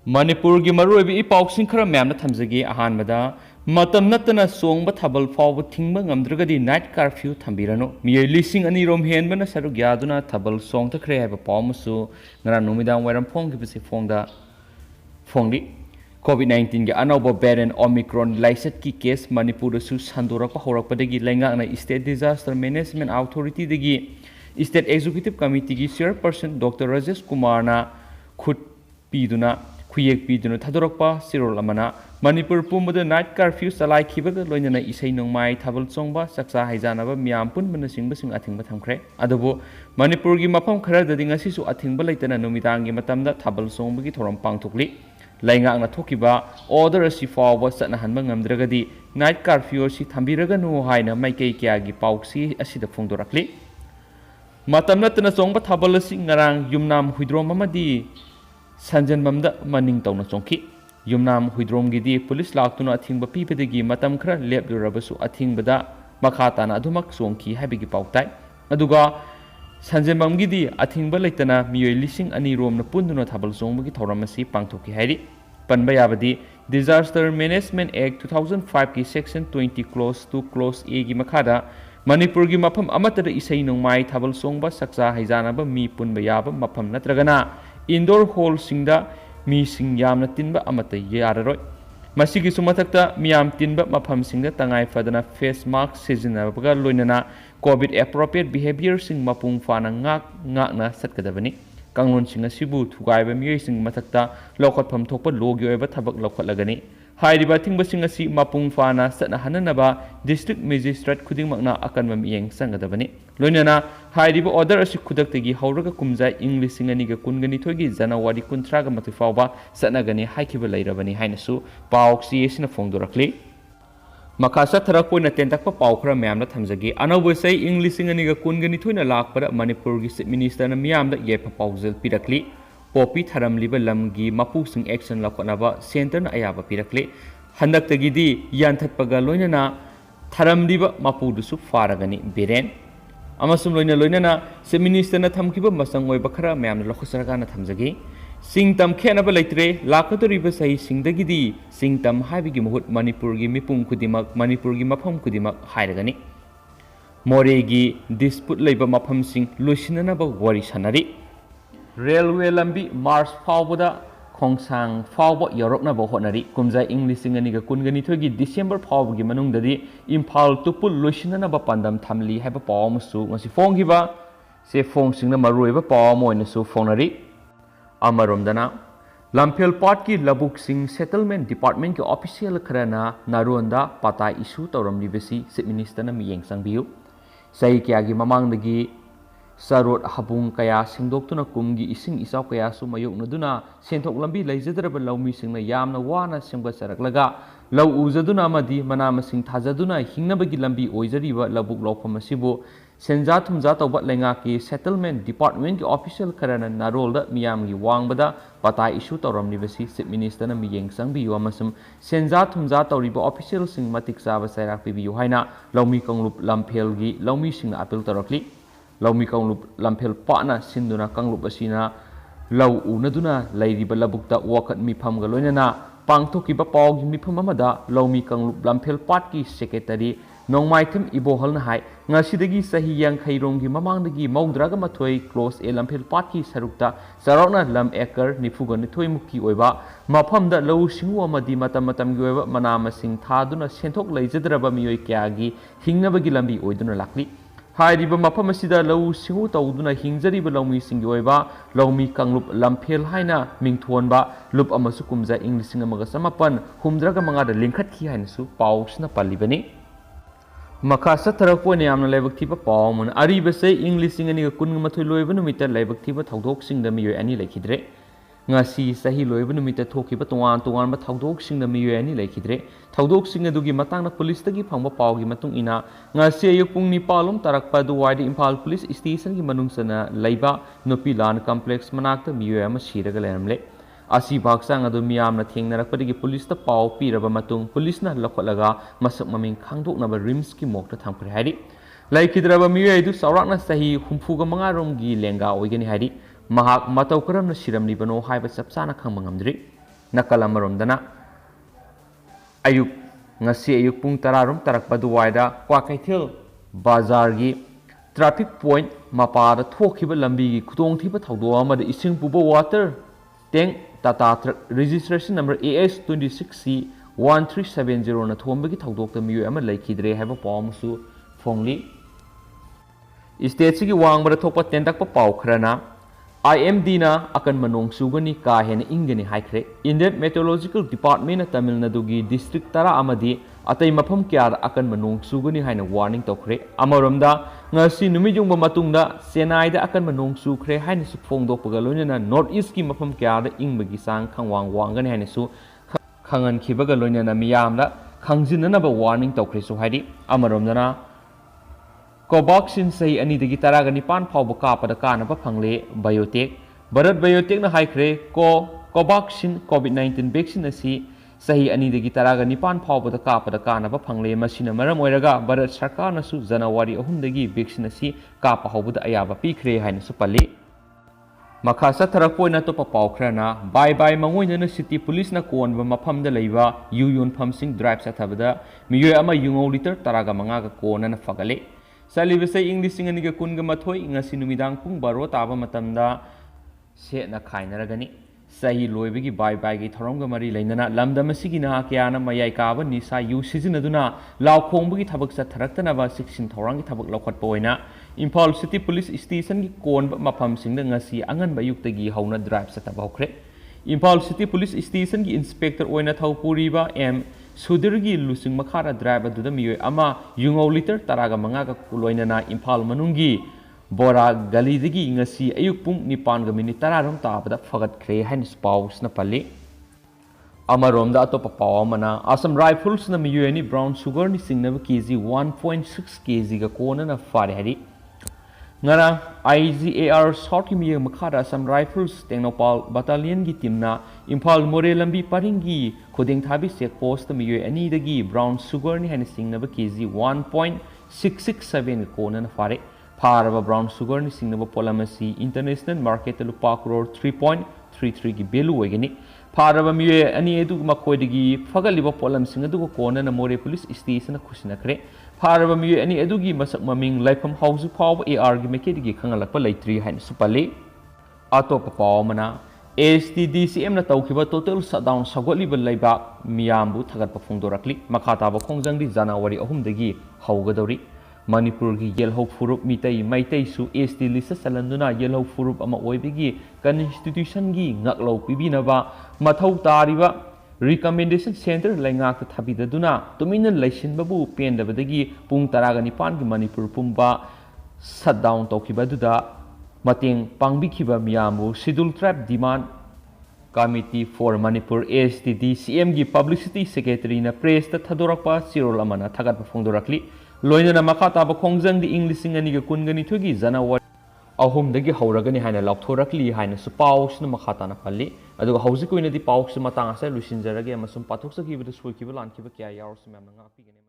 मणिपुर की मरुब इपाउसिंग खरा मैम थमजगे अहानबदा मतम नतना सोंग थबल फाव थिंग गमद्रगदी नाइट कर्फ्यू थम्बिरनो मिय लिसिंग अनीरोम हेनबना सरुक यादुना थबल सोंग तखरे हैब पावमसु ngara numidang wairam phongibasi phongda phongdi COVID-19 के अनौब वेरिएंट ओमिक्रॉन लाइसेट की केस मणिपुर संदोरप होरपदगी लेंगाना state disaster management authority state executive committee की चेयरपर्सन डॉक्टर राजेश कुमार खुद पीदुना खुयेक पीदुना थादोरपा सिरोल अमना मणिपुर पुमद नाइट कर्फ्यू चलाइखिबग लोइनना इसै नोंमाय थाबल चोंबा सक्सा हाइजानाबा मियाम पुनबन सिंबसिंग अथिंग थमख्रे अदबो मणिपुर की मफम खरददि ngasisu अथिंग लेतना नुमिदांगी मतमदा थाबल चोंबगी थोरम पांगथोकली लाइंगांगना थोकिबा ऑर्डर असि फाव चटनाहनबा ngamdragadi नाइट कर्फ्यू असि थंबिरगनु हाइना माइकै क्यागी पाउसी असिदा फोंदोरकली मतम नतना चोंबा थाबल असि ngarang yumnam huidrom amadi sanjanbamda maning tawna chongki yumnam huidrom gidi police laktuna athingba pibedagi matam khara leplurabasu athingbada makha tana adumak chongki habigi pautai aduga sanjanbam gidi athingba leitana miyoi lising ani romna punduna thabal chongbagi thoramasi pangthoki hairi panba yabadi disaster management act 2005 ki section 20 clause 2 clause a gi makhada manipur gi mafam amatada isai nongmai thabal chongba saksa haijanaba mi punba yaba mafam natragana indoor hall singda mi sing yamna tinba amata yararoi masigi sumathakta miyam tinba mafam singda tangai fadana face mask sizinaba loinana covid appropriate behavior sing mapung fana ngakna satkadabani kanglon sing asibu thugaiba miyoi sing mathakta lokhatpham thokpa logi oiba thabak lokhatlagani हाइरिबा थिंगबसिंग असि मपुंग फाना Satna हननबा district magistrate खुदिंगमकना अकनबा मियेंग संगदबनि लोइनना हाइरिबा order असि खुदक्तगी हौरगा कुमजा इंग्लिशिंग अनिगा कुनगनिथोगी जनवरी 13 गा मथि फावबा सतनगनि हाइखिबा लैरबनि हाइनसु पाउक्सी एसिना फोंदोरखली मखासा थरक पोइना तेंतकपा पाउखरा म्यामना थमजगी अनौबसै इंग्लिशिंग अनिगा कुनगनिथोइना लाकपरा मणिपुर की chief minister मियामदा येफा पाउजल पिरकली पोपी थरमलिब लमगी मपुसिंग एक्शन लखनबा सेंटर अयाबा पिरकले हंदक्तगिदी यानथत्पगा लोइनना थरमलिब मपुदुसु फारगनी बिरेन अमसुम लोइनना चीफ मिनिस्टर न थमखिबा मसंग ओइबा खरा म्याम लखसरगाना थमजगी सिंगतम खेनबा लैत्रे लाखतोरिबा सही सिंगदगिदी सिंगतम हाबिगी मुहुत मणिपुर की मिपुंग खुदिमक मणिपुर की मफम खुदिमक हाइरगनी मोरेगी डिस्प्यूट लैबा मफम सिंग लोइसिननबा वरी सनरी रेलवे लंबी मार्च फावबदा खोंसांग फावब यौरकनब होटनरी कुमजा इंग्लिशिंग अनिगा कुनगनिथोगी डिसेंबर फावबगी मनुंगददी इम्फाल तुपुल लोइसिननब पांदम थमली हैबा पावमसु ngasi फोंगिबा से फोंगसिंगना मरुइबा पावमोइनसु फोंनरी अमरोमदना लंफेल पार्ट की लबुक सिंह सेटलमेंट डिपार्टमेंट के ऑफिशियल खरना नारोंदा पता इशू तौरमलिबसी चीफ मिनिस्टर न मियेंग संगबियु सही क्यागी ममांगदगी सरोट हबुंग कया सिंगदोक्तुना कुमगी इसिंग इसाव कयासु मायोक्नदुना सेंथोक लंबी लैजदरबा लौमीसिंगना यामना वाना सेंगबसरकलगा लौ उजदुना मदी मनामसिंग थाजदुना हिंगनबगी लंबी ओइजरिबा लबुक लौफम असिबु सेंजा थुमजा तौबा लेंगा की सेटलमेंट डिपार्टमेंट की ऑफिशियल खरना नारोलदा मियामगी वांगबदा पता इशू तौरमलिबसी चीफ मिनिस्टर मियेंग संगबियु अमसुम सेंजा थुमजा तौरिबा ऑफिशियल सिंग मतिक चाबा सैराक पिबियु हाइना लौमी कंगलुप लंफेलगी लौमीसिंग अपील तौरकली लौमी कंगलुप लंफेल पाना सिंदुना कंगलुप असिना लौ उनदुना लैरिबा लबुक्ता वखत मिफमगा लोइनना पांगथोकिबा पावगी मिफम अमदा लौमी कंगलुप लंफेल पाट की सेक्रेटरी नोंमाइथम इबोहलना हाय ngasiदगी सही यांखैरोंगी ममांगदगी मौद्रागा मथोय क्लोज ए लंफेल पाट की सरुक्ता सराउना लम एकर निफुगा निथोय मुक्की ओइबा मफमदा लौ सिंगु अमदी मतम मतमगी ओइबा मनामसिंग थादुना सेंथोक लैजदरबा मियोय क्यागी हिंगनबगी लंबी ओइदुना लाक्ली हाइरिबा मफम असिदा लौ सिंगु तौदुना हिंगजरिबा लौमी सिंगी ओइबा लौमी कंगलुप लंफेल हाइना मिंगथोनबा लुप अमसु कुमजा इंग्लिशिंग अमगा समापन हुमद्रगा मंगादा लिंखतखी हाइनसु पाउसना पल्लिबनी मखा सथरपोने यामना लाइबक्थिबा पावमन अरिबसे इंग्लिशिंग अनिगा कुनगमथोय लोइबा नुमिता लाइबक्थिबा थौदोकसिंगदा मियोय अनि लैखिद्रे ngasi sahi loiba numita thokiba tongan tongan ba thaudok singna miyoy ani laikhidre thaudok sing adugi matangna police tagi phangba pawgi matung ina ngasi ayuk pung ni palum tarakpa du wide Imphal police station gi manungsana laiba nopi lan complex manakta miyoy ama siraga leramle asi baksang adu miyamna thengnarakpadagi police ta paw piraba matung police na lakholaga masak maming khangdoknaba rims ki mokta thamkhre hari laikhidraba miyoy du saurakna sahi humfuga mangarom gi lenga oigani hari mahak matau karamna siramlibano haiba chapchana khangmangamdri nakal amaromdana ayuk ngasi ayuk pung tararum tarakpa duwaida Kwakaithil bazar gi traffic point mapada thokhiba lambi gi khudong thiba thawdo amada ising puba water tank Tata truck registration number AS26C 1370 na thomba gi thawdokta miyo ama laikhidre haiba pawmusu phongli state gi wangbara thokpa tendak pa paw khrana IMD na akan manong sugani ka hen ingani haikre Indian Meteorological Department na Tamil Nadu gi district tara amadi atai mafam kya akan manong sugani haina warning tokre amaromda ngasi numijung ba matungda Chennai da akan manong sukre haina su phongdokpaga loina North East gi mafam kya da ingbagi sang khangwang wangani haina su khangan khibaga loina miyamda khangjinna ba warning tokre su haidi amaromda na Covaxin sahi ani dagi taraga nipan phawba kapada kanaba phangle biotech Bharat Biotech na haikre Covaxin COVID-19 vaccine asi sahi ani dagi taraga nipan phawba kapada kanaba phangle masina maram oiraga Bharat Sarkar na su January 3 dagi vaccine asi kapa hawbuda ayaba pikre haina su pali makha satharak poina to papaw khrana bye mangoina na city police na konba mafamda leiba yun phamsing drive sathabada miyoy ama yungo liter taraga manga ga kona na fagale Salibasai English singani ga kunga mathoi ngasi numidang pung baro taba matamda se na khainaragani sahi loibagi bye gi thoramga mari leinana lamdam asigi na kyana mayai kaba nisa yu sizinaduna law khongbagi thabak sa tharaktana ba siksin thorangi thabak lokhatpa oina Imphal City Police Station gi kon mafam singda ngasi angan bayukta gi hauna drive sa tabawkhre Imphal City Police Station gi inspector oina thawpuriba M Sudirgi lusing makhara drive aduda miyoy ama yungo liter taraga manga ka kuloina na Imphal manungi bora galidagi ngasi ayuk pung nipan ga minit tararam tabada fagat khre hain spouse na pali amaromda atopa pawa mana Assam Rifles na miyoy ni brown sugar ni singnaba kg 1.6 kg ga kona na fare hari ngara IGAR South miyoy makhara Assam Rifles Tengnopal Battalion gi timna Imphal More lambi paringi Khodeng Thabi check post miyoy ani dagi brown sugar ni hain singnaba kg 1.667 kona na fare Paraba brown sugar ni singnaba polamasi international market lupa crore 3.33 gi belu wegani Paraba miyoy ani edu makoidagi fagaliba polam singadu kona na More police station na khusinakre Paraba miyoy ani edu gi masak maming laifam hausu paw AR gi mekedi gi khangalakpa leitri hain supali atopa pawmana STDCM na tawkiba total shutdown sagoliba leiba miyambu thagatpa phongdorakli makhataba khongjangdi January 3 dagi haugadori Manipur gi yelhau furup mitai maitai su ST list salanduna yelhau furup ama oibigi constitution gi ngaklau pibinaba mathau tariba recommendation center laingak thabidaduna tumina laisinbabu pendabadagi pung taraga nipan gi Manipur pumba shutdown tawkibaduda mateng pangbikhiba miyambu schedule tribe demand Committee for Manipur STDCM gi publicity secretary na press ta thadorakpa sirol amana thagatpa phongdorakli loinana makhataba khongjang di English ani ga kungani thogi January 3 dagi hauragani haina laukhorakli haina su paus na makhatana palli aduga hauzik oina di paus matang asa lusinjarage amasum pathok sakiba soikiba lankiba kya yaur sumam nga pigene